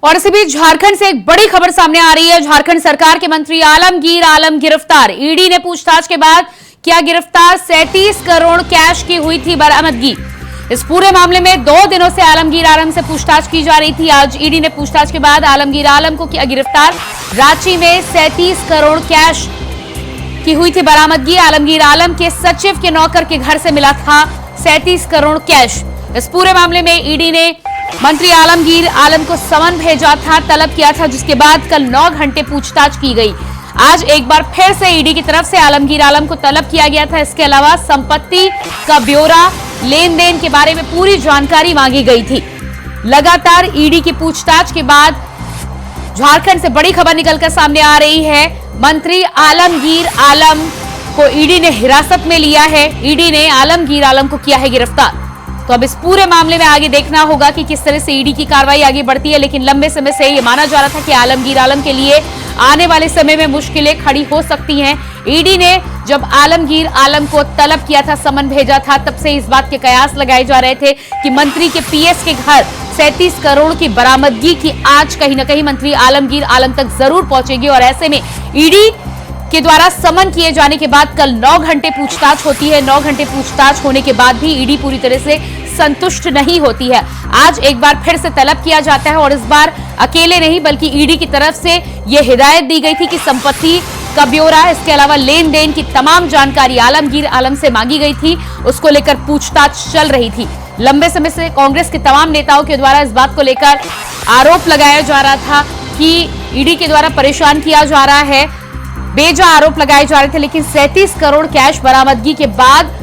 और इसी बीच झारखंड से एक बड़ी खबर सामने आ रही है। झारखंड सरकार के मंत्री आलमगीर आलम गिरफ्तार। ईडी ने पूछताछ के बाद किया गिरफ्तार। 37 करोड़ कैश की हुई थी बरामदगी। इस पूरे मामले में 2 दिनों से आलमगीर आलम से पूछताछ की जा रही थी। आज ईडी ने पूछताछ के बाद आलमगीर आलम को किया गिरफ्तार। रांची में 37 करोड़ कैश की हुई थी बरामदगी। आलमगीर आलम के सचिव के नौकर के घर से मिला था 37 करोड़ कैश। इस पूरे मामले में ईडी ने मंत्री आलमगीर आलम को समन भेजा था, तलब किया था, जिसके बाद कल 9 घंटे पूछताछ की गई। आज एक बार फिर से ईडी की तरफ से आलमगीर आलम को तलब किया गया था। इसके अलावा संपत्ति का ब्यौरा, लेन देन के बारे में पूरी जानकारी मांगी गई थी। लगातार ईडी की पूछताछ के बाद झारखंड से बड़ी खबर निकलकर सामने आ रही है। मंत्री आलमगीर आलम को ईडी ने हिरासत में लिया है। ईडी ने आलमगीर आलम को किया है गिरफ्तार। तो अब इस पूरे मामले में आगे देखना होगा कि किस तरह से ईडी की कार्रवाई आगे बढ़ती है। लेकिन लंबे समय से यह माना जा रहा था कि आलमगीर आलम के लिए आने वाले समय में मुश्किलें खड़ी हो सकती हैं। ईडी ने जब आलमगीर आलम को तलब किया था, समन भेजा था, तब से इस बात के कयास लगाए जा रहे थे कि मंत्री के पीएस के घर 37 करोड़ की बरामदगी की आज कहीं ना कहीं मंत्री आलमगीर आलम तक जरूर पहुंचेगी। और ऐसे में ईडी के द्वारा समन किए जाने के बाद कल 9 घंटे पूछताछ होती है। 9 घंटे पूछताछ होने के बाद भी ईडी पूरी तरह से संतुष्ट नहीं होती है। आज एक बार फिर से तलब किया जाता है और इस बार अकेले नहीं बल्कि ईडी की तरफ से यह हिदायत दी गई थी कि संपत्ति का ब्यौरा, इसके अलावा लेन देन की तमाम जानकारी आलमगीर आलम से मांगी गई थी। उसको लेकर पूछताछ चल रही थी। लंबे समय से कांग्रेस के तमाम नेताओं के द्वारा इस बात को लेकर आरोप लगाया जा रहा था कि ईडी के द्वारा परेशान किया जा रहा है, बेजा आरोप लगाए जा रहे थे। लेकिन 37 करोड़ कैश बरामदगी के बाद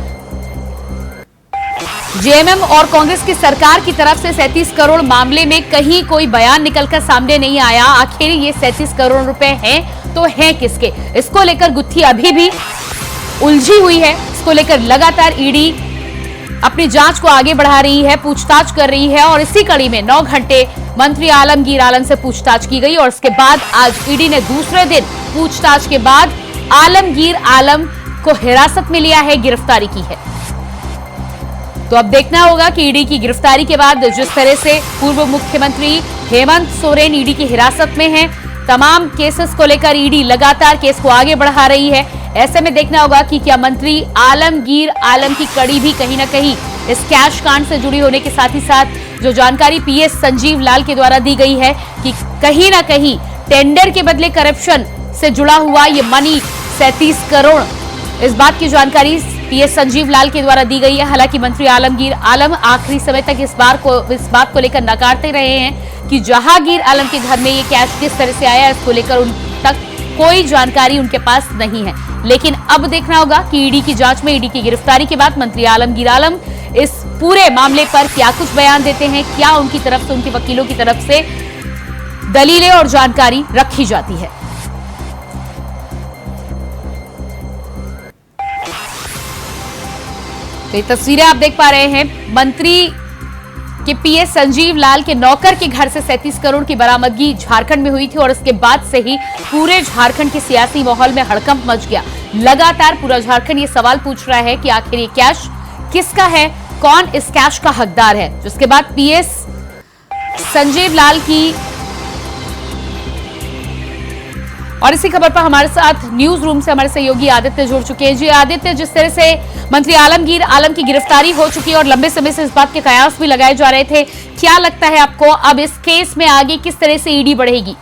जेएमएम और कांग्रेस की सरकार की तरफ से 37 करोड़ मामले में कहीं कोई बयान निकलकर सामने नहीं आया। आखिर ये 37 करोड़ रुपए हैं तो हैं किसके, इसको लेकर गुत्थी अभी भी उलझी हुई है। इसको लेकर लगातार ईडी अपनी जांच को आगे बढ़ा रही है, पूछताछ कर रही है। और इसी कड़ी में 9 घंटे मंत्री आलमगीर आलम से पूछताछ की गई और इसके बाद आज ईडी ने दूसरे दिन पूछताछ के बाद आलमगीर आलम को हिरासत में लिया है, गिरफ्तारी की है। तो अब देखना होगा कि ईडी की गिरफ्तारी के बाद जिस तरह से पूर्व मुख्यमंत्री हेमंत सोरेन ईडी की हिरासत में हैं, तमाम केसेस को लेकर ईडी लगातार केस को आगे बढ़ा रही है। ऐसे में देखना होगा कि क्या मंत्री आलमगीर आलम की कड़ी भी कहीं ना कहीं इस कैश कांड से जुड़ी होने के साथ ही साथ जो जानकारी पीएस संजीव लाल के द्वारा दी गई है कि कहीं ना कहीं टेंडर के बदले करप्शन से जुड़ा हुआ ये मनी 37 करोड़, इस बात की जानकारी पीएस संजीव लाल के द्वारा दी गई है। हालांकि मंत्री आलमगीर आलम आखिरी समय तक इस बात को लेकर नकारते रहे हैं कि जहांगीर आलम के घर में ये कैश किस तरह से आया, इसको लेकर उन तक कोई जानकारी उनके पास नहीं है। लेकिन अब देखना होगा कि ईडी की जांच में, ईडी की गिरफ्तारी के बाद मंत्री आलमगीर आलम इस पूरे मामले पर क्या कुछ बयान देते हैं, क्या उनकी तरफ से, उनके वकीलों की तरफ से दलीलें और जानकारी रखी जाती है। तो ये तस्वीरें आप देख पा रहे हैं, मंत्री के पीएस संजीव लाल के नौकर के घर से 37 करोड़ की बरामदगी झारखंड में हुई थी और इसके बाद से ही पूरे झारखंड के सियासी माहौल में हड़कंप मच गया। लगातार पूरा झारखंड ये सवाल पूछ रहा है कि आखिर ये कैश किसका है, कौन इस कैश का हकदार है। जिसके बाद पीएस संजीव लाल की और इसी खबर पर हमारे साथ न्यूज रूम से हमारे सहयोगी आदित्य जुड़ चुके हैं। जी आदित्य, जिस तरह से मंत्री आलमगीर आलम की गिरफ्तारी हो चुकी है और लंबे समय से इस बात के कयास भी लगाए जा रहे थे, क्या लगता है आपको अब इस केस में आगे किस तरह से ईडी बढ़ेगी?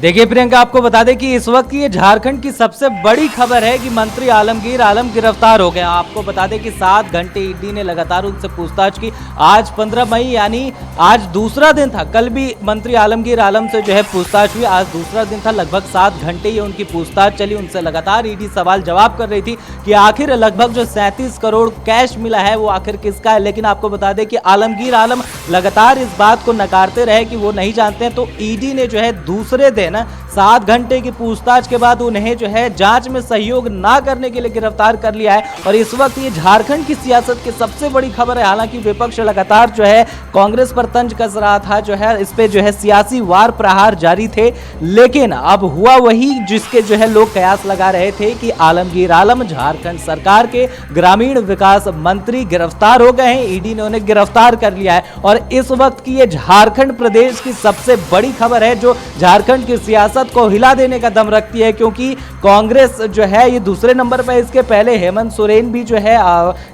देखिए प्रियंका, आपको बता दें कि इस वक्त ये झारखंड की सबसे बड़ी खबर है कि मंत्री आलमगीर आलम गिरफ्तार हो गया। आपको बता दें कि 7 घंटे ईडी ने लगातार उनसे पूछताछ की। आज 15 मई यानी आज दूसरा दिन था। कल भी मंत्री आलमगीर आलम से जो है पूछताछ हुई, आज दूसरा दिन था। लगभग 7 घंटे ये उनकी पूछताछ चली। उनसे लगातार ईडी सवाल जवाब कर रही थी कि आखिर लगभग जो 37 करोड़ कैश मिला है वो आखिर किसका है। लेकिन आपको बता दें कि आलमगीर आलम लगातार इस बात को नकारते रहे कि वो नहीं जानते हैं। तो ईडी ने जो है दूसरे दिन है ना, 7 घंटे की पूछताछ के बाद उन्हें जो है जांच में सहयोग ना करने के लिए गिरफ्तार कर लिया है। और इस वक्त ये झारखंड की सियासत की सबसे बड़ी खबर है। हालांकि विपक्ष लगातार जो है कांग्रेस पर तंज कस रहा था, जो है इस पे जो है सियासी वार प्रहार जारी थे, लेकिन अब हुआ वही जिसके जो है लोग कयास लगा रहे थे कि आलमगीर आलम झारखंड सरकार के ग्रामीण विकास मंत्री गिरफ्तार हो गए हैं। ईडी ने उन्हें गिरफ्तार कर लिया है और इस वक्त की ये झारखंड प्रदेश की सबसे बड़ी खबर है, जो झारखंड की सियासत को हिला देने का दम रखती है। क्योंकि कांग्रेस जो है ये दूसरे नंबर पर, इसके पहले हेमंत सोरेन भी जो है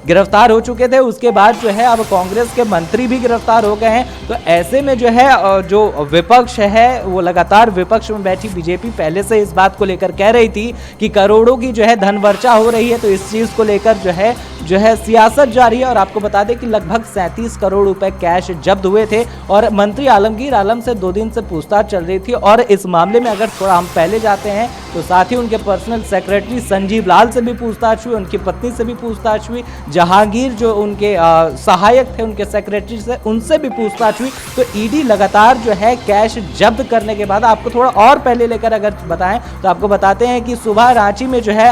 गिरफ्तार हो चुके थे, उसके बाद जो है अब कांग्रेस के मंत्री भी गिरफ्तार हो गए हैं। तो ऐसे में जो है जो विपक्ष है वो लगातार, विपक्ष में बैठी बीजेपी पहले से इस बात को लेकर कह रही थी कि करोड़ों की जो है धनवर्चा हो रही है, तो इस चीज को लेकर जो है सियासत जारी है। और आपको बता दें कि लगभग 37 करोड़ रुपए कैश जब्त हुए थे और मंत्री आलमगीर आलम से 2 दिन से पूछताछ चल रही थी। और इस मामले में अगर थोड़ा हम पहले जाते हैं तो साथ ही उनके पर्सनल सेक्रेटरी संजीव लाल से भी पूछताछ हुई, उनकी पत्नी से भी पूछताछ हुई, जहांगीर जो उनके सहायक थे उनके सेक्रेटरी से, उनसे भी पूछताछ हुई। तो ईडी लगातार जो है कैश जब्त करने के बाद, आपको थोड़ा और पहले लेकर अगर बताएं तो आपको बताते हैं कि सुबह रांची में जो है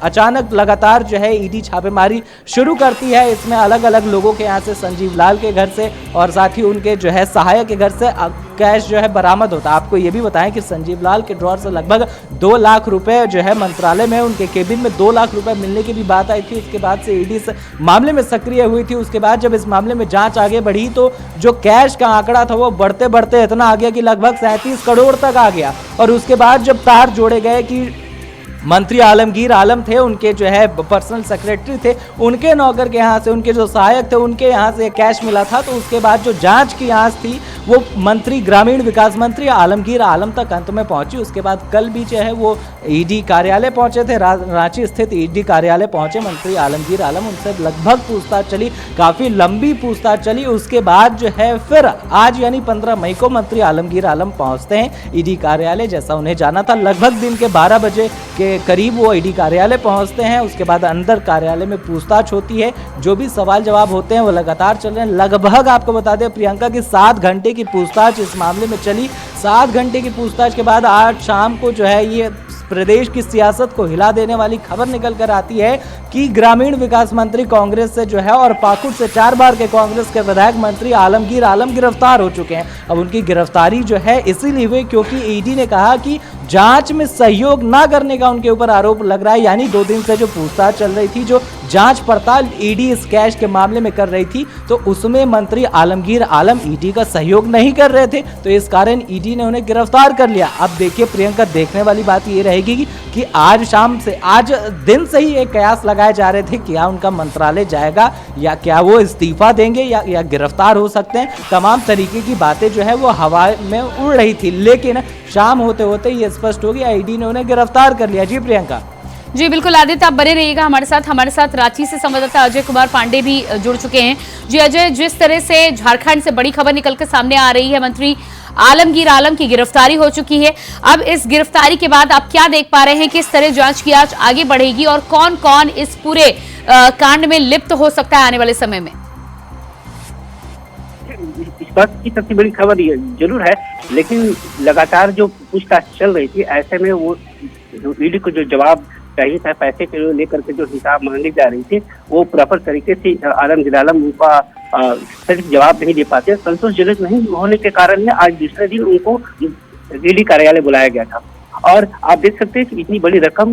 अचानक लगातार जो है ईडी छापेमारी शुरू करती है। इसमें अलग अलग लोगों के यहाँ से, संजीव लाल के घर से और साथ ही उनके जो है सहायक के घर से कैश जो है बरामद होता है। आपको ये भी बताएं कि संजीव लाल के ड्रॉर से लगभग 2 लाख रुपए जो है मंत्रालय में, उनके केबिन में 2 लाख रुपए मिलने की भी बात आई थी। उसके बाद से ईडी मामले में सक्रिय हुई थी। उसके बाद जब इस मामले में जांच आगे बढ़ी तो जो कैश का आंकड़ा था वो बढ़ते बढ़ते इतना आ गया कि लगभग 37 करोड़ तक आ गया। और उसके बाद जब तार जोड़े गए कि मंत्री आलमगीर आलम थे, उनके जो है पर्सनल सेक्रेटरी थे, उनके नौकर के यहाँ से, उनके जो सहायक थे उनके यहाँ से कैश मिला था, तो उसके बाद जो जांच की आंच थी वो मंत्री, ग्रामीण विकास मंत्री आलमगीर आलम तक अंत में पहुंची। उसके बाद कल भी जो है वो ईडी कार्यालय पहुंचे थे, रांची स्थित ईडी कार्यालय पहुंचे मंत्री आलमगीर आलम, उनसे लगभग पूछताछ चली, काफी लंबी पूछताछ चली। उसके बाद जो है फिर आज यानी 15 मई को मंत्री आलमगीर आलम पहुंचते हैं ईडी कार्यालय, जैसा उन्हें जाना था। लगभग दिन के 12 बजे के करीब वो ईडी कार्यालय पहुंचते हैं। उसके बाद अंदर कार्यालय में पूछताछ होती है, जो भी सवाल जवाब होते हैं वो लगातार चल रहे हैं। लगभग आपको बता दें प्रियंका की 7 घंटे की पूछताछ इस मामले में चली। 7 घंटे की पूछताछ के बाद आज शाम को जो है ये प्रदेश की सियासत को हिला देने वाली खबर निकल कर आती है कि ग्रामीण विकास मंत्री कांग्रेस से जो है और पाकुड़ से 4 बार के कांग्रेस के विधायक मंत्री आलमगीर आलम गिरफ्तार हो चुके हैं। अब उनकी गिरफ्तारी जो है इसीलिए हुई क्योंकि ईडी ने कहा कि जांच में सहयोग ना करने का उनके ऊपर आरोप लग रहा है। यानी 2 दिन से जो पूछताछ चल रही थी, जो जांच पड़ताल ईडी इस कैश के मामले में कर रही थी, तो उसमें मंत्री आलमगीर आलम ईडी का सहयोग नहीं कर रहे थे, तो इस कारण ईडी ने उन्हें गिरफ्तार कर लिया। अब देखिए प्रियंका, देखने वाली बात ये रहेगी कि आज शाम से, आज दिन से ही एक कयास लगाए जा रहे थे क्या उनका मंत्रालय जाएगा या क्या वो इस्तीफा देंगे या गिरफ्तार हो सकते हैं। तमाम तरीके की बातें जो है वो हवा में उड़ रही थी, लेकिन शाम होते होते ये स्पष्ट हो गया, ईडी ने उन्हें गिरफ्तार कर लिया। जी प्रियंका। जी बिल्कुल आदित्य, आप बने रहिएगा हमारे साथ रांची से संवाददाता अजय कुमार पांडे भी जुड़ चुके हैं। जी अजय, जिस तरह से झारखंड से बड़ी खबर निकलकर सामने आ रही है, मंत्री आलमगीर आलम की गिरफ्तारी हो चुकी है। अब इस गिरफ्तारी के बाद आप क्या देख पा रहे हैं, किस तरह जांच की आज आगे बढ़ेगी और कौन कौन इस पूरे कांड में लिप्त हो सकता है आने वाले समय में? इस बात की सबसे बड़ी खबर ये जरूर है, लेकिन लगातार जो पूछताछ चल रही थी, ऐसे में वो ईडी को जो जवाब चाहिए था पैसे के लेकर के जो हिसाब मांगी जा रही थी, वो प्रॉपर तरीके से आलमगीर आलम उनका सटीक जवाब नहीं दे पाते। संतोषजनक नहीं होने के कारण आज दूसरे दिन उनको ईडी कार्यालय बुलाया गया था। और आप देख सकते हैं कि इतनी बड़ी रकम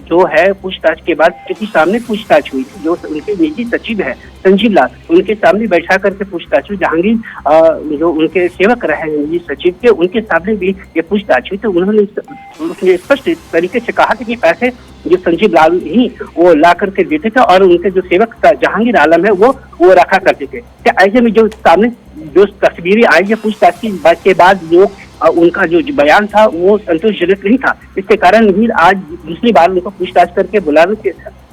जो है पूछताछ के बाद, क्योंकि सामने पूछताछ हुई थी, जो उनके निजी सचिव है संजीव लाल, उनके सामने बैठा करके पूछताछ हुई। जहांगीर जो उनके सेवक रहे निजी सचिव के, उनके सामने भी ये पूछताछ हुई। तो उन्होंने स्पष्ट तरीके से कहा कि पैसे जो संजीव लाल ही वो ला करके देते थे और उनके जो सेवक जहांगीर आलम है वो रखा करते थे। क्या ऐसे में जो सामने जो तस्वीरें आई है पूछताछ की बात के बाद, जो उनका जो बयान था वो संतोषजनक नहीं था, इसके कारण ही आज दूसरी बार उनको पूछताछ करके बुलाने के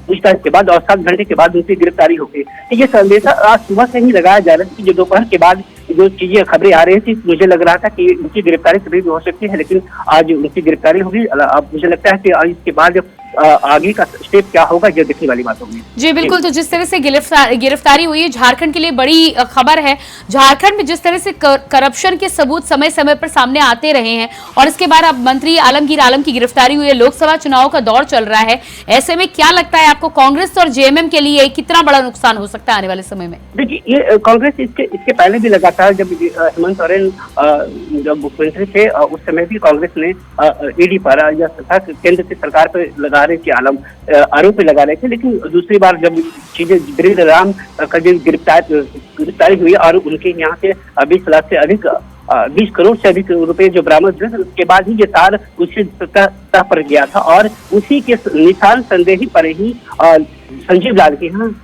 पूछताछ के बाद और 7 घंटे के बाद उनकी गिरफ्तारी हो गई। ये संदेशा आज सुबह से ही लगाया जा रहा था कि जो दोपहर के बाद जो चीजें खबरें आ रही थी, मुझे लग रहा था कि उनकी गिरफ्तारी कभी भी हो सकती है, लेकिन आज उनकी गिरफ्तारी होगी। अब मुझे लगता है कि इसके बाद जब आगे का स्टेप क्या होगा ये देखने वाली बात होगी। जी बिल्कुल, तो जिस तरह से गिरफ्तारी हुई है, झारखंड के लिए बड़ी खबर है। झारखंड में जिस तरह से करप्शन के सबूत समय समय पर सामने आते रहे हैं और इसके बाद अब मंत्री आलमगीर आलम की गिरफ्तारी हुई है, लोकसभा चुनाव का दौर चल रहा है, ऐसे में क्या लगता है आपको कांग्रेस और जेएमएम के लिए कितना बड़ा नुकसान हो सकता है आने वाले समय में? देखिए, ये कांग्रेस इसके पहले भी लगातार, जब हेमंत सोरेन जब मुख्यमंत्री थे उस समय भी कांग्रेस ने ईडी पर या केंद्र की सरकार पर लगा रहे थे, आरोप लगा रहे थे। लेकिन दूसरी बार जब चीजें ब्रिजेश राम का गिरफ्तारी हुई और उनके यहाँ से 20 लाख से अधिक 20 करोड़ से अधिक रुपए जो बरामद हुए, उसके बाद ही ये तार उसी सतह पर गया था और उसी के निशान संदेही पर ही संजीव लाल के यहाँ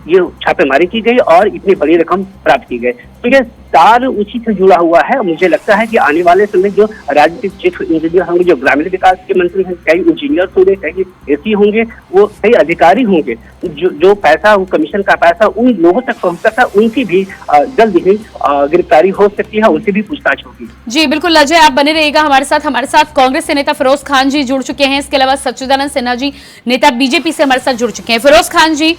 ये छापेमारी की गई और इतनी बड़ी रकम प्राप्त की गई। तो ये तार उसी से जुड़ा हुआ है। मुझे लगता है कि आने वाले समय जो राज्य के चीफ इंजीनियर होंगे, जो ग्रामीण विकास के मंत्री हैं, कई इंजीनियर होंगे, कई एसी होंगे, वो कई अधिकारी होंगे, जो पैसा, वो कमीशन का पैसा उन लोगों तक पहुंच सकता है, उनकी भी जल्द ही गिरफ्तारी हो सकती है, उनसे भी पूछताछ होगी। जी बिल्कुल अजय, आप बने रहिएगा हमारे साथ कांग्रेस से नेता फिरोज खान जी जुड़ चुके हैं, इसके अलावा सच्चिदानंद सिन्हा जी नेता बीजेपी से हमारे साथ जुड़ चुके हैं। फिरोज खान जी,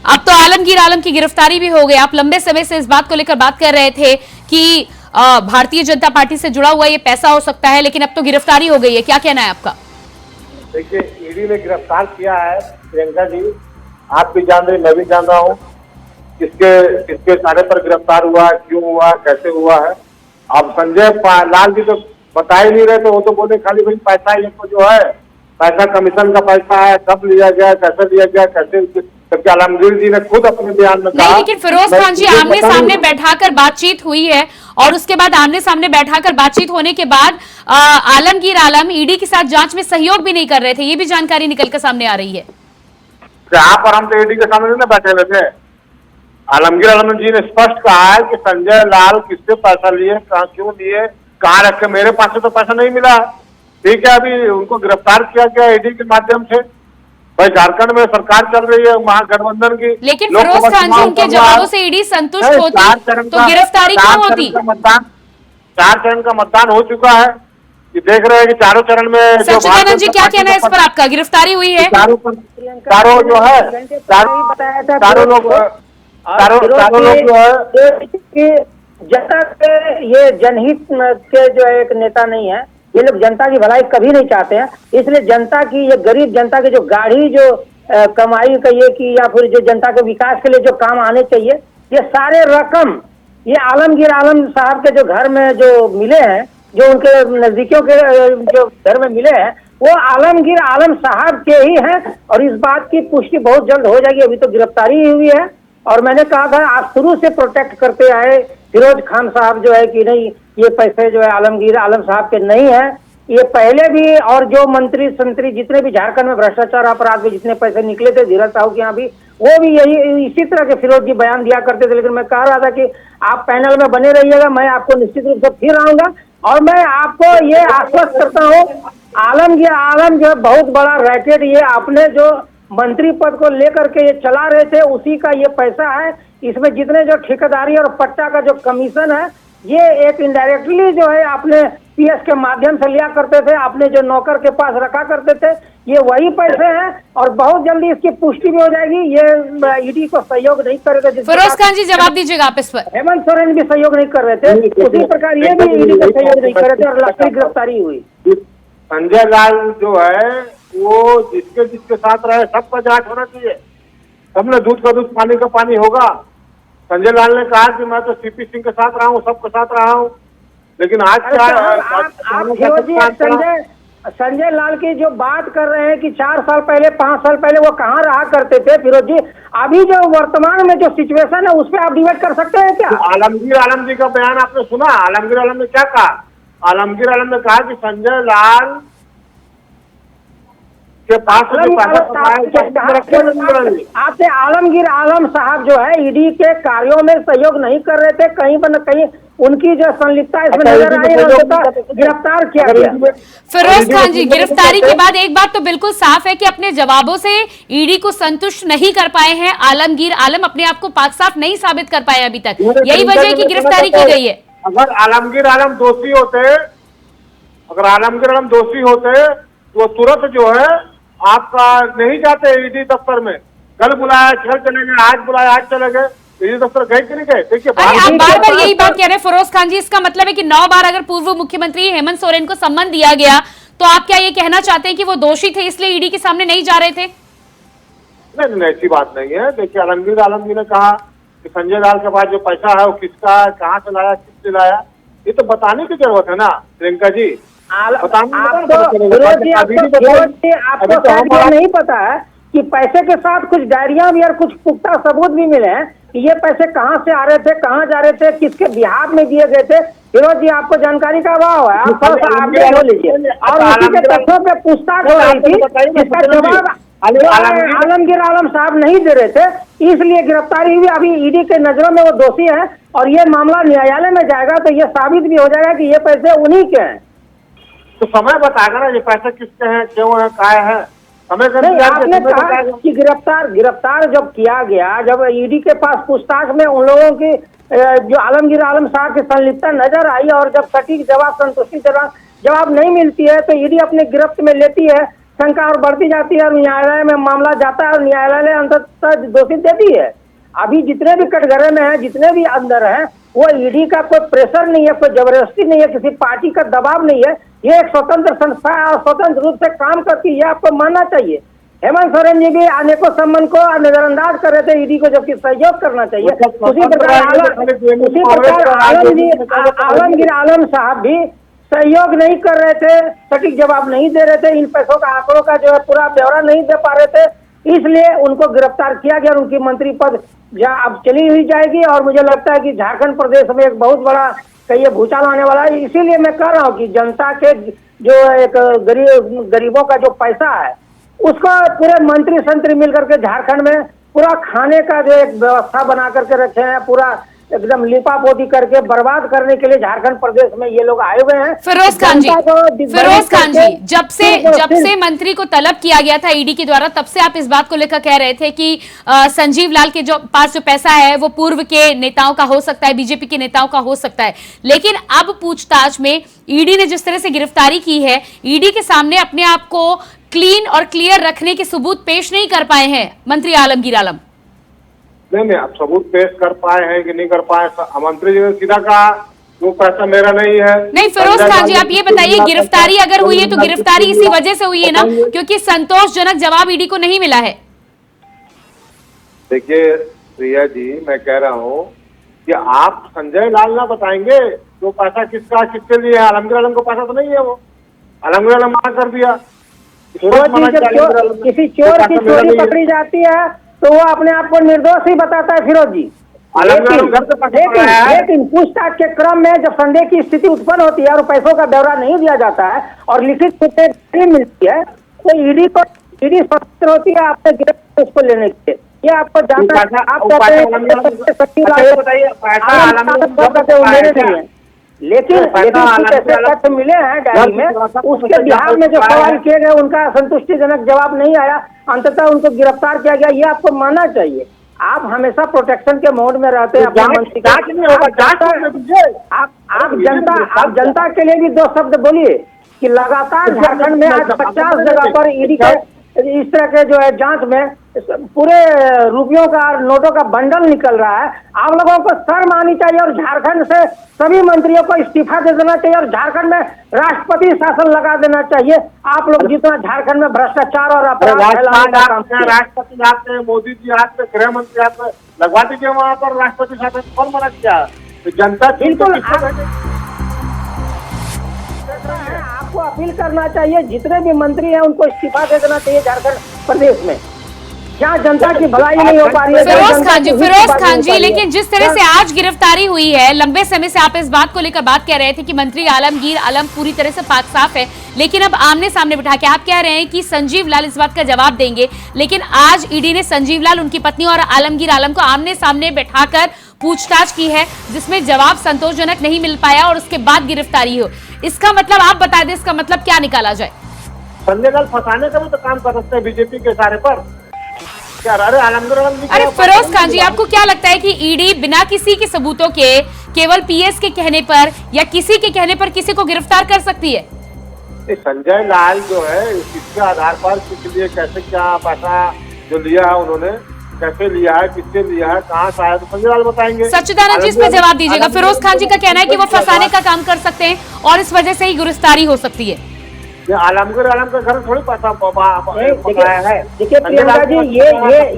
अब तो आलमगीर आलम की गिरफ्तारी भी हो गई, आप लंबे समय से इस बात को लेकर बात कर रहे थे कि भारतीय जनता पार्टी से जुड़ा हुआ ये पैसा हो सकता है, लेकिन अब तो गिरफ्तारी हो गई है, क्या कहना है आपका? देखिए, ईडी ने गिरफ्तार किया है प्रियंका जी, आप भी जान रहे, मैं भी जान रहा हूँ किसके इशारे पर गिरफ्तार हुआ, क्यों हुआ, कैसे हुआ है। अब संजय लाल जी तो बता ही नहीं रहे, तो वो तो बोले खाली भाई पैसा ये तो जो है पैसा कमीशन का पैसा है, कब लिया गया, कैसे लिया गया, कैसे, जबकि आलमगीर जी ने खुद अपने बयान में कहा। नहीं, लेकिन फिरोज खान जी, आमने सामने बैठाकर बातचीत हुई है और उसके बाद आमने सामने बैठाकर बातचीत होने के बाद आलमगीर आलम ईडी के साथ जांच में सहयोग भी नहीं कर रहे थे, ये भी जानकारी निकलकर सामने आ रही है। यहाँ पर हम तो ईडी के सामने ना बैठे हुए थे। आलमगीर आलम जी ने स्पष्ट कहा है कि संजय लाल किससे पैसा लिए, कहाँ क्यों लिए, कहाँ रखे, मेरे पास से तो पैसा नहीं मिला। ठीक है, अभी उनको गिरफ्तार किया गया ईडी के माध्यम से। भाई, झारखंड में सरकार चल रही है महागठबंधन की, लेकिन फिरोज खान जी, उनके जवाबों से ईडी संतुष्ट होती तो गिरफ्तारी क्यों होती? 4 चरण का मतदान हो चुका है, ये देख रहे हैं कि चारों चरण में। सच्चिदानंद जी, क्या कहना है इस पर आपका? गिरफ्तारी हुई है, चारों जो है, चारों लोग जो है जनता के, ये जनहित के जो है एक नेता नहीं है, ये लोग जनता की भलाई कभी नहीं चाहते हैं। इसलिए जनता की, ये गरीब जनता की जो गाढ़ी जो कमाई कहिए कि या फिर जो जनता के विकास के लिए जो काम आने चाहिए, ये सारे रकम ये आलमगीर आलम साहब के जो घर में जो मिले हैं, जो उनके नजदीकियों के जो घर में मिले हैं, वो आलमगीर आलम साहब के ही हैं और इस बात की पुष्टि बहुत जल्द हो जाएगी। अभी तो गिरफ्तारी हुई है और मैंने कहा था, आप शुरू से प्रोटेक्ट करते आए फिरोज खान साहब जो है कि नहीं, ये पैसे जो है आलमगीर आलम साहब के नहीं है। ये पहले भी और जो मंत्री संतरी जितने भी झारखंड में भ्रष्टाचार अपराध में जितने पैसे निकले थे धीरज साहू के यहाँ भी, वो भी यही इसी तरह के फिरोज जी बयान दिया करते थे। लेकिन मैं कह रहा था कि आप पैनल में बने रहिएगा, मैं आपको निश्चित रूप से फिर आऊंगा और मैं आपको ये आश्वस्त करता हूँ, आलमगीर आलम जो बहुत बड़ा रैकेट ये अपने जो मंत्री पद को लेकर के ये चला रहे थे, उसी का ये पैसा है। इसमें जितने जो ठेकेदारी और पट्टा का जो कमीशन है, ये एक इनडायरेक्टली जो है अपने पीएस के माध्यम से लिया करते थे, अपने जो नौकर के पास रखा करते थे, ये वही पैसे हैं और बहुत जल्दी इसकी पुष्टि भी हो जाएगी। ये ईडी को सहयोग नहीं करेगा। फिरोज खान जी, जवाब दीजिएगा आप इस पर। हेमंत सोरेन भी सहयोग नहीं कर रहे थे, उसी प्रकार ये भी ईडी को सहयोग नहीं कर रहे थे और लास्ट गिरफ्तारी हुई। संजय लाल जो है वो जिसके साथ रहे सबका जांच होना चाहिए, सबने दूध का दूध पानी का पानी होगा। संजय लाल ने कहा कि मैं तो सीपी सिंह के साथ रहा हूँ, सबके साथ रहा हूँ, लेकिन आज संजय लाल की जो बात कर रहे हैं कि 4 साल पहले 5 साल पहले वो कहाँ रहा करते थे फिरोज जी, अभी जो वर्तमान में जो सिचुएशन है उस पर आप डिबेट कर सकते हैं क्या? आलमगीर आलम जी का बयान आपने सुना? आलमगीर आलम ने क्या कहा? आलमगीर आलम ने कहा कि संजय लाल के पास आपसे आलमगीर आलम साहब जो है ईडी के कार्यों में सहयोग नहीं कर रहे थे, कहीं पर न कहीं उनकी जो संलिप्तता इसमें नजर आई और गिरफ्तार किया गया। फिरोज खान जी, गिरफ्तारी के बाद एक बात तो बिल्कुल साफ है कि अपने जवाबों से ईडी को संतुष्ट नहीं कर पाए हैं आलमगीर आलम, अपने आप को पाक साफ नहीं साबित कर पाए अभी तक, यही वजह है कि गिरफ्तारी की गई है। अगर आलमगीर आलम दोषी होते तो तुरंत जो है आपका नहीं जाते ईडी दफ्तर में। कल बुलाया, कल चले गए, आज बुलाया, आज चले गए, ईडी दफ्तर गए कि नहीं गए? देखिए अरे आप बार बार यही बात कह रहे हैं फिरोज खान जी, इसका मतलब है कि 9 बार अगर पूर्व मुख्यमंत्री हेमंत सोरेन को सम्मन दिया गया तो आप क्या ये कहना चाहते हैं कि वो दोषी थे इसलिए ईडी के सामने नहीं जा रहे थे? नहीं, ऐसी बात नहीं है। देखिए आलमगीर आलम जी ने कहा कि संजय लाल के पास जो पैसा है वो किसका है, कहाँ से लाया, किससे लाया, ये तो बताने की जरूरत है ना प्रियंका जी। आपको नहीं पता है कि पैसे के साथ कुछ डायरिया भी और कुछ पुख्ता सबूत भी मिले हैं कि ये पैसे कहाँ से आ रहे थे, कहाँ जा रहे थे, किसके बिहार में दिए गए थे। फिरोज जी आपको जानकारी का अभाव है, आप थोड़ा सा अपडेट हो लीजिए। और उसी के तथ्यों पे पूछताछ हो रही थी, इसका जवाब आलमगीर आलम साहब नहीं दे रहे थे, इसलिए गिरफ्तारी हुई। अभी ईडी के नजरों में वो दोषी है और ये मामला न्यायालय में जाएगा तो ये साबित भी हो जाएगा कि ये पैसे उन्हीं के हैं। तो समय बताएगा ना ये पैसे किसके हैं, क्यों है, काय है, समय नहीं, आपने कहा कि गिरफ्तार जब किया गया, जब ईडी के पास पूछताछ में उन लोगों की जो आलमगीर आलम साहब की संलिप्तता नजर आई और जब सटीक जवाब, संतुष्टिजनक जवाब नहीं मिलती है तो ईडी अपने गिरफ्त में लेती है, शंका और बढ़ती जाती है और न्यायालय में मामला जाता है और न्यायालय अंततः दोषी देती है। अभी जितने भी कटघरे में हैं, जितने भी अंदर हैं, वो ईडी का कोई प्रेशर नहीं है, कोई जबरदस्ती नहीं है, किसी पार्टी का दबाव नहीं है। ये एक स्वतंत्र संस्था है और स्वतंत्र रूप से काम करती है, आपको मानना चाहिए। हेमंत सोरेन जी भी अनेकों सम्मन को नजरअंदाज कर रहे थे ईडी को, जबकि सहयोग करना चाहिए। उसी प्रकार आलमगीर आलम साहब भी सहयोग नहीं कर रहे थे, सटीक जवाब नहीं दे रहे थे, इन पैसों का आंकड़ों का जो है पूरा ब्यौरा नहीं दे पा रहे थे, इसलिए उनको गिरफ्तार किया गया और उनकी मंत्री पद अब चली हुई जाएगी। और मुझे लगता है कि झारखंड प्रदेश में एक बहुत बड़ा कहीं भूचाल आने वाला है। इसीलिए मैं कह रहा हूँ कि जनता के जो एक गरीबों का जो पैसा है उसको पूरे मंत्री संतरी मिलकर के झारखंड में पूरा खाने का जो एक व्यवस्था बना करके रखे हैं, पूरा एकदम लिपापोती करके बर्बाद करने के लिए झारखंड प्रदेश में ये लोग आए हुए हैं। फिरोज खान जी, जब से मंत्री को तलब किया गया था ईडी के द्वारा, तब से आप इस बात को लेकर कह रहे थे कि संजीव लाल के जो पास जो पैसा है वो पूर्व के नेताओं का हो सकता है, बीजेपी के नेताओं का हो सकता है, लेकिन अब पूछताछ में ईडी ने जिस तरह से गिरफ्तारी की है, ईडी के सामने अपने आप को क्लीन और क्लियर रखने के सबूत पेश नहीं कर पाए हैं मंत्री आलमगीर आलम। नहीं, आप सबूत पेश कर पाए हैं कि नहीं कर पाए? मंत्री जी ने सीधा कहा वो पैसा मेरा नहीं है। नहीं फिरोज खान जी, आप ये बताइए, गिरफ्तारी अगर हुई है तो गिरफ्तारी इसी वजह से हुई है ना, क्योंकि संतोषजनक जवाब ईडी को नहीं मिला है। देखिए प्रिया जी, मैं कह रहा हूँ कि आप संजय लाल ना बताएंगे तो पैसा किसका, किसके लिए है? आलमगीर आलम को पैसा तो नहीं है, वो आलमगीर आलम मना कर दिया। किसी चोर की चोरी पकड़ी जाती है तो वो अपने आप को निर्दोष ही बताता है फिरोज जी। लेकिन पूछताछ के क्रम में जब संदेह की स्थिति उत्पन्न होती है और पैसों का ब्यौरा नहीं दिया जाता है और लिखित मिलती है तो ईडी स्वतंत्र होती है आपने गिरफ्तार उसको लेने के लिए। ये आपको जानना है। आप कहते हैं लेकिन तथ्य मिले हैं डायरी में, उसके बिहार में जो सवाल किए गए उनका संतुष्टिजनक जवाब नहीं आया, अंततः उनको गिरफ्तार किया गया। ये आपको मानना चाहिए। आप हमेशा प्रोटेक्शन के मोड में रहते हैं। आप जनता के लिए भी दो शब्द बोलिए कि लगातार झारखंड में आज 50 जगह पर ईडी का इस तरह के जो है जांच में पूरे रुपयों का और नोटों का बंडल निकल रहा है। आप लोगों को शर्म आनी चाहिए और झारखंड से सभी मंत्रियों को इस्तीफा दे देना चाहिए और झारखंड में राष्ट्रपति शासन लगा देना चाहिए। आप लोग जितना झारखंड में भ्रष्टाचार और अपराध राष्ट्रपति हाथ में, मोदी जी हाथ में, गृह मंत्री हाथ में लगवा दीजिए वहाँ पर राष्ट्रपति शासन। कौन मना किया? जनता बिल्कुल आपको अपील करना चाहिए, जितने भी मंत्री हैं उनको इस्तीफा दे देना चाहिए झारखंड प्रदेश में, जहाँ जनता की भलाई नहीं हो पा रही है। फिरोज खान जी, लेकिन जिस तरह से आज गिरफ्तारी हुई है, लंबे समय से आप इस बात को लेकर बात कह रहे थे कि मंत्री आलमगीर आलम पूरी तरह से पाक साफ है, लेकिन अब आमने सामने बिठा के आप कह रहे हैं कि संजीव लाल इस बात का जवाब देंगे, लेकिन आज ईडी ने संजीव लाल, उनकी पत्नी और आलमगीर आलम को आमने सामने बैठाकर पूछताछ की है, जिसमें जवाब संतोषजनक नहीं मिल पाया और उसके बाद गिरफ्तारी हो। इसका मतलब आप बता दें, इसका मतलब क्या निकाला जाए? संजय लाल फंसाने का भी तो काम कर सकते हैं बीजेपी के इशारे पर। क्या अरे फिरोज खान जी, आपको क्या लगता है कि ईडी बिना किसी के सबूतों के, केवल पीएस के कहने पर या किसी के कहने पर किसी को गिरफ्तार कर सकती है? ये संजय लाल जो है किसके आधार पर किस लिए कैसे क्या पैसा जो लिया है उन्होंने, कैसे लिया है, किससे लिया है, कहाँ से आया, तो संजय लाल बताएंगे। सच्चिदानंद जी इस पे जवाब दीजिएगा। फिरोज खान जी का कहना है कि वो फंसाने का काम कर सकते हैं और इस वजह से ही गिरफ्तारी हो सकती है। ये आलमगीर आलम का घर थोड़ी पैसा पकाया है। देखिए प्रियंका जी,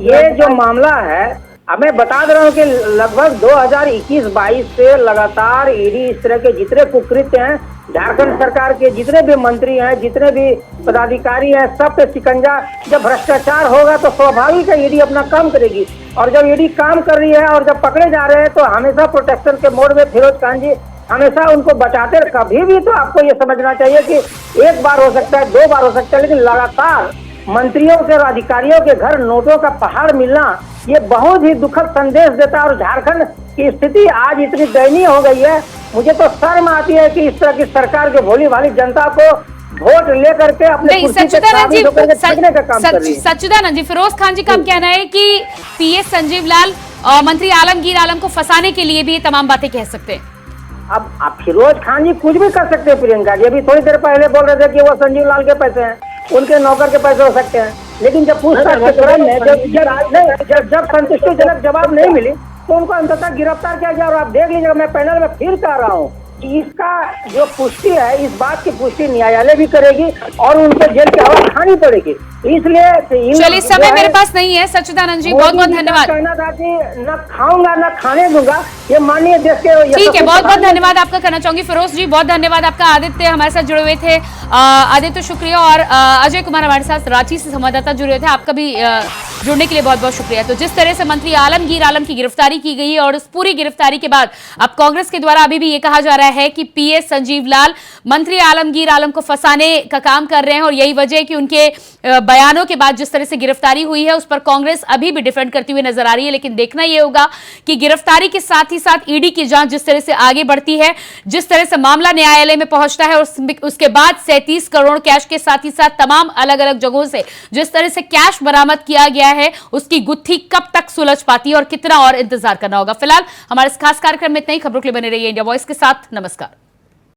ये जो मामला है, अब मैं बता दे रहा हूँ कि लगभग 2021-22 से लगातार ईडी इस तरह के जितने कुकृत्य हैं, झारखंड सरकार के जितने भी मंत्री हैं, जितने भी पदाधिकारी हैं, सब पे शिकंजा। जब भ्रष्टाचार होगा तो स्वाभाविक है ईडी अपना काम करेगी, और जब ईडी काम कर रही है और जब पकड़े जा रहे हैं तो हमेशा प्रोटेक्शन के मोड में फिरोज खान जी हमेशा उनको बचाते रहे। कभी भी तो आपको ये समझना चाहिए कि एक बार हो सकता है, 2 बार हो सकता है, लेकिन लगातार मंत्रियों के और अधिकारियों के घर नोटों का पहाड़ मिलना ये बहुत ही दुखद संदेश देता है। और झारखंड की स्थिति आज इतनी दयनीय हो गई है, मुझे तो शर्म आती है कि इस तरह की सरकार जो भोली भाली जनता को वोट लेकर के अपने कुर्सी पे काबिज होकर के ठगने का काम कर रही है। सच्चिदानंद जी, फिरोज खान जी का कहना है कि पीएस संजीव लाल मंत्री आलमगीर आलम को फंसाने के लिए भी ये तमाम बातें कह सकते हैं। अब फिरोज खान जी कुछ भी कर सकते हैं प्रियंका जी। अभी थोड़ी देर पहले बोल रहे थे कि वो संजीव लाल के पैसे हैं, उनके नौकर के पैसे हो सकते हैं, लेकिन जब पूछताछ के क्रम में जब संतुष्टिजनक जवाब नहीं मिली तो उनको अंततः गिरफ्तार किया गया। और आप देख लीजिएगा, मैं पैनल में फिर कह रहा हूँ कि इसका जो पुष्टि है, इस बात की पुष्टि न्यायालय भी करेगी और उनको जेल की हवा खानी पड़ेगी। इसलिए चलिए, समय मेरे पास नहीं है। सच्चिदानंद जी बहुत बहुत धन्यवाद। कहना था कि न खाऊंगा न खाने दूंगा, ये माननीय देश के। ठीक है, बहुत बहुत धन्यवाद आपका करना चाहूंगी। फिरोज जी बहुत धन्यवाद आपका। आदित्य हमारे साथ जुड़े हुए थे, आदित्य शुक्रिया। और अजय कुमार हमारे साथ रांची से संवाददाता जुड़े हुए थे, आपका भी जुड़ने के लिए बहुत बहुत शुक्रिया। तो जिस तरह से मंत्री आलमगीर आलम की गिरफ्तारी की गई है और उस पूरी गिरफ्तारी के बाद अब कांग्रेस के द्वारा अभी भी ये कहा जा रहा है कि पीएस संजीव लाल मंत्री आलमगीर आलम को फंसाने का काम कर रहे हैं, और यही वजह है कि उनके बयानों के बाद जिस तरह से गिरफ्तारी हुई है उस पर कांग्रेस अभी भी डिफेंड करती हुई नजर आ रही है। लेकिन देखना यह होगा कि गिरफ्तारी के साथ ही साथ ईडी की जांच जिस तरह से आगे बढ़ती है, जिस तरह से मामला न्यायालय में पहुंचता है, उसके बाद 37 करोड़ कैश के साथ ही साथ तमाम अलग अलग जगहों से जिस तरह से कैश बरामद किया गया है, उसकी गुत्थी कब तक सुलझ पाती है और कितना और इंतजार करना होगा। फिलहाल हमारे इस खास कार्यक्रम में इतना ही। खबरों के लिए बने रहिए इंडिया वॉइस के साथ। नमस्कार।